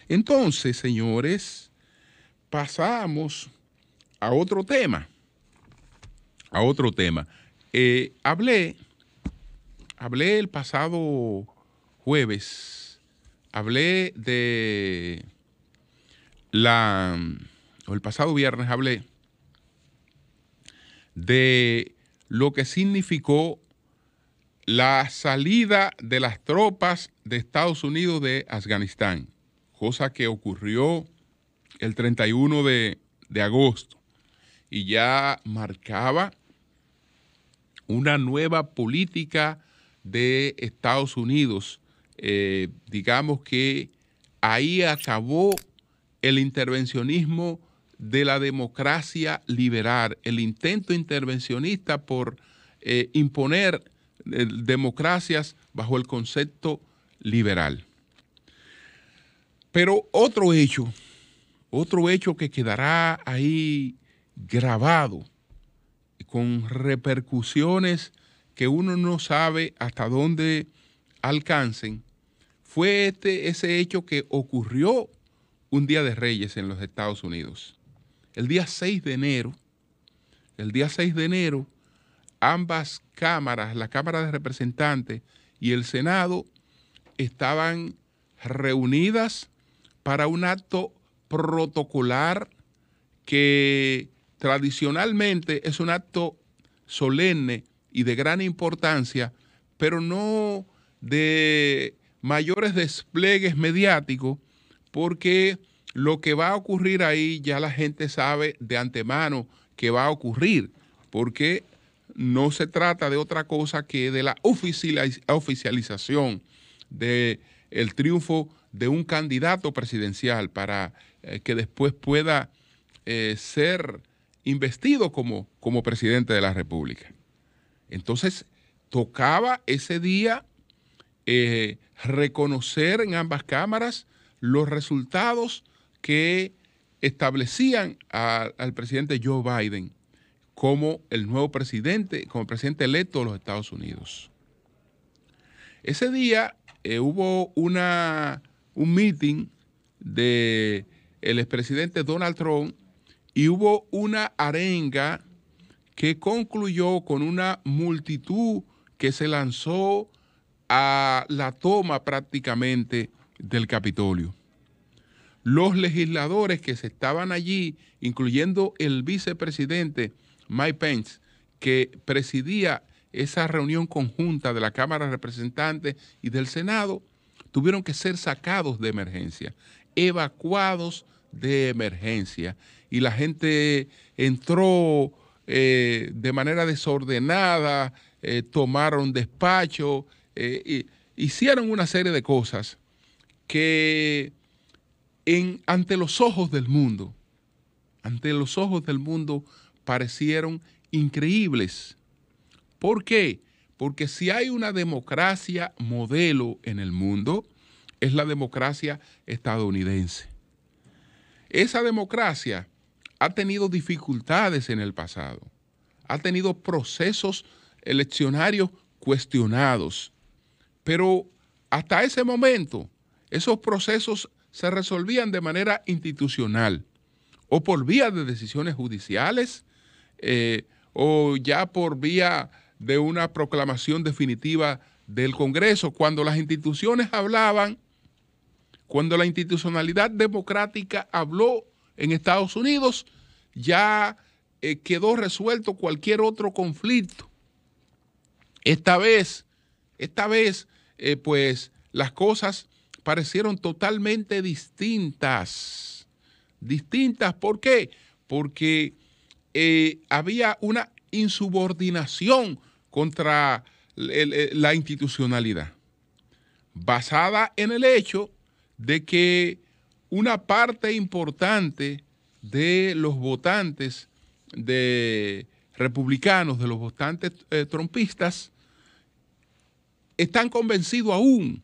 Entonces, señores, pasamos a otro tema. Hablé el pasado jueves, hablé de o el pasado viernes hablé de lo que significó la salida de las tropas de Estados Unidos de Afganistán, cosa que ocurrió el 31 de agosto y ya marcaba una nueva política de Estados Unidos. Digamos que ahí acabó el intervencionismo de la democracia liberal, el intento intervencionista por imponer democracias bajo el concepto liberal. Pero otro hecho que quedará ahí grabado con repercusiones que uno no sabe hasta dónde alcancen, fue ese hecho que ocurrió un día de Reyes en los Estados Unidos. El día 6 de enero, ambas cámaras, la Cámara de Representantes y el Senado, estaban reunidas para un acto protocolar que tradicionalmente es un acto solemne y de gran importancia, pero no de mayores despliegues mediáticos, porque lo que va a ocurrir ahí ya la gente sabe de antemano que va a ocurrir, porque no se trata de otra cosa que de la oficialización del triunfo de un candidato presidencial para que después pueda ser investido como presidente de la República. Entonces, tocaba ese día reconocer en ambas cámaras los resultados que establecían al presidente Joe Biden como el nuevo presidente, como el presidente electo de los Estados Unidos. Ese día hubo un meeting del expresidente Donald Trump y hubo una arenga que concluyó con una multitud que se lanzó a la toma prácticamente del Capitolio. Los legisladores que se estaban allí, incluyendo el vicepresidente Mike Pence, que presidía esa reunión conjunta de la Cámara de Representantes y del Senado, tuvieron que ser sacados de emergencia, evacuados de emergencia, y la gente entró de manera desordenada, tomaron despacho, hicieron una serie de cosas que ante los ojos del mundo parecieron increíbles. ¿Por qué? Porque si hay una democracia modelo en el mundo, es la democracia estadounidense. Esa democracia ha tenido dificultades en el pasado, ha tenido procesos eleccionarios cuestionados, pero hasta ese momento esos procesos se resolvían de manera institucional o por vía de decisiones judiciales o ya por vía de una proclamación definitiva del Congreso. Cuando las instituciones hablaban, cuando la institucionalidad democrática habló en Estados Unidos, ya quedó resuelto cualquier otro conflicto. Esta vez, pues las cosas parecieron totalmente distintas. ¿Por qué? Porque había una insubordinación contra la institucionalidad, basada en el hecho de que una parte importante de los votantes de republicanos, de los votantes trumpistas, están convencidos aún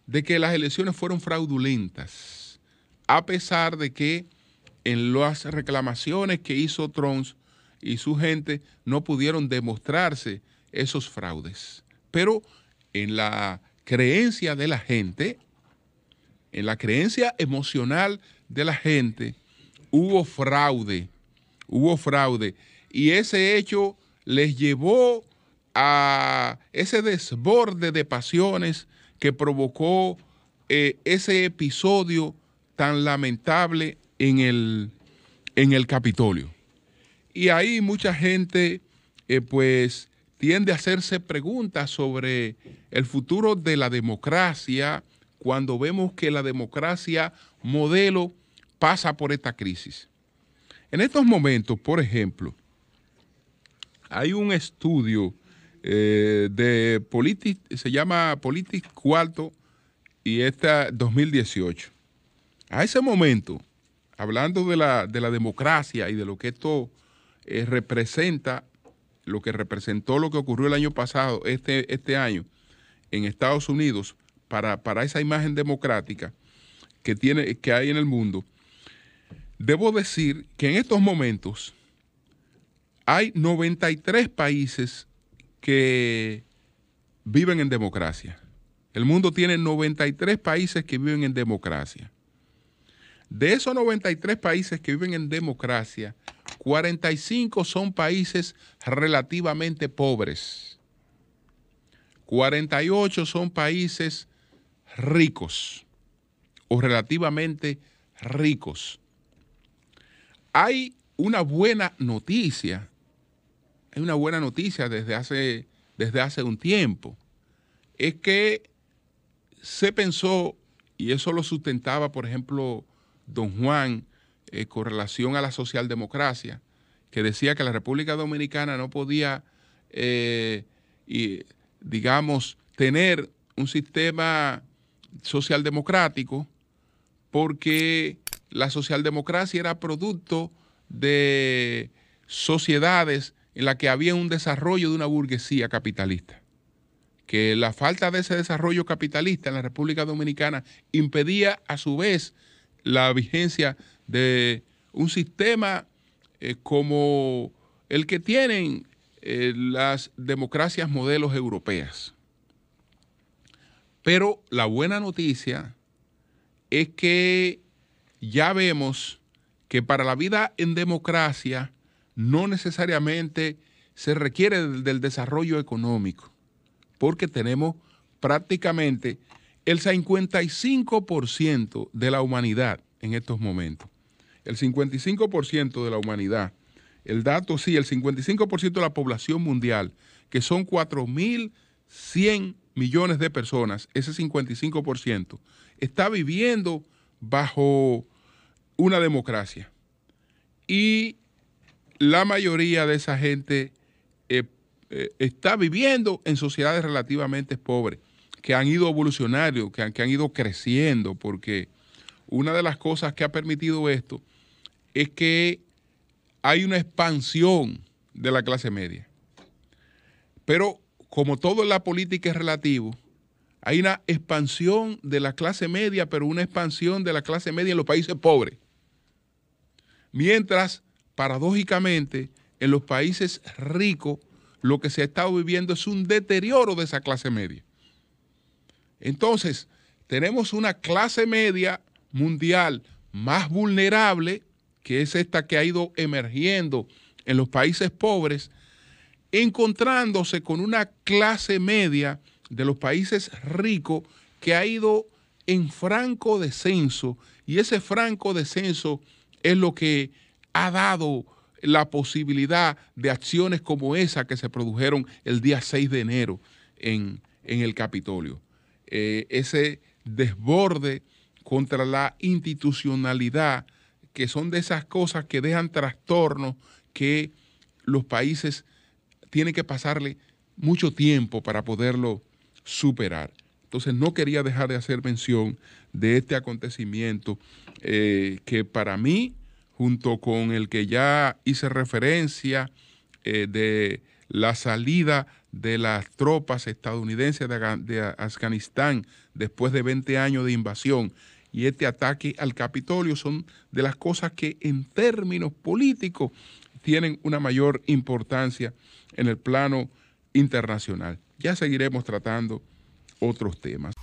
de que las elecciones fueron fraudulentas, a pesar de que en las reclamaciones que hizo Trump y su gente no pudieron demostrarse esos fraudes. Pero en la creencia de la gente, en la creencia emocional de la gente, hubo fraude, y ese hecho les llevó a ese desborde de pasiones que provocó ese episodio tan lamentable en el Capitolio. Y ahí mucha gente pues tiende a hacerse preguntas sobre el futuro de la democracia cuando vemos que la democracia modelo pasa por esta crisis. En estos momentos, por ejemplo, hay un estudio de se llama Politics Cuarto y esta 2018. A ese momento, hablando de la democracia y de lo que esto representa, lo que representó lo que ocurrió el año pasado, este año, en Estados Unidos, para esa imagen democrática que hay en el mundo, debo decir que en estos momentos hay 93 países que viven en democracia. El mundo tiene 93 países que viven en democracia. De esos 93 países que viven en democracia, 45 son países relativamente pobres. 48 son países ricos o relativamente ricos. Hay una buena noticia. Hay una buena noticia desde hace un tiempo. Es que se pensó, y eso lo sustentaba, por ejemplo, don Juan, con relación a la socialdemocracia, que decía que la República Dominicana no podía, digamos, tener un sistema socialdemocrático porque la socialdemocracia era producto de sociedades en las que había un desarrollo de una burguesía capitalista, que la falta de ese desarrollo capitalista en la República Dominicana impedía a su vez la vigencia de un sistema como el que tienen las democracias modelos europeas. Pero la buena noticia es que ya vemos que para la vida en democracia no necesariamente se requiere del desarrollo económico, porque tenemos prácticamente el 55% de la humanidad en estos momentos. El 55% de la humanidad. El dato sí, el 55% de la población mundial, que son 4.100 millones de personas, ese 55%, está viviendo bajo una democracia. Y la mayoría de esa gente está viviendo en sociedades relativamente pobres, que han ido evolucionando, que han ido creciendo, porque una de las cosas que ha permitido esto es que hay una expansión de la clase media. Pero como todo en la política es relativo, hay una expansión de la clase media, pero una expansión de la clase media en los países pobres. Mientras, paradójicamente, en los países ricos, lo que se ha estado viviendo es un deterioro de esa clase media. Entonces, tenemos una clase media mundial más vulnerable, que es esta que ha ido emergiendo en los países pobres, encontrándose con una clase media de los países ricos que ha ido en franco descenso, y ese franco descenso es lo que ha dado la posibilidad de acciones como esa que se produjeron el día 6 de enero en el Capitolio. Ese desborde contra la institucionalidad, que son de esas cosas que dejan trastornos que los países tienen que pasarle mucho tiempo para poderlo superar. Entonces no quería dejar de hacer mención de este acontecimiento que para mí, junto con el que ya hice referencia de la salida de las tropas estadounidenses de Afganistán después de 20 años de invasión y este ataque al Capitolio, son de las cosas que en términos políticos tienen una mayor importancia en el plano internacional. Ya seguiremos tratando otros temas.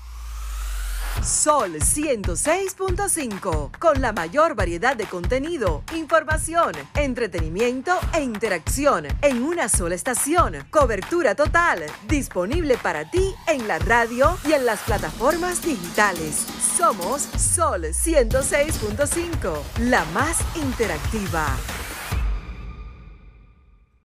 Sol 106.5, con la mayor variedad de contenido, información, entretenimiento e interacción en una sola estación. Cobertura total, disponible para ti en la radio y en las plataformas digitales. Somos Sol 106.5, la más interactiva.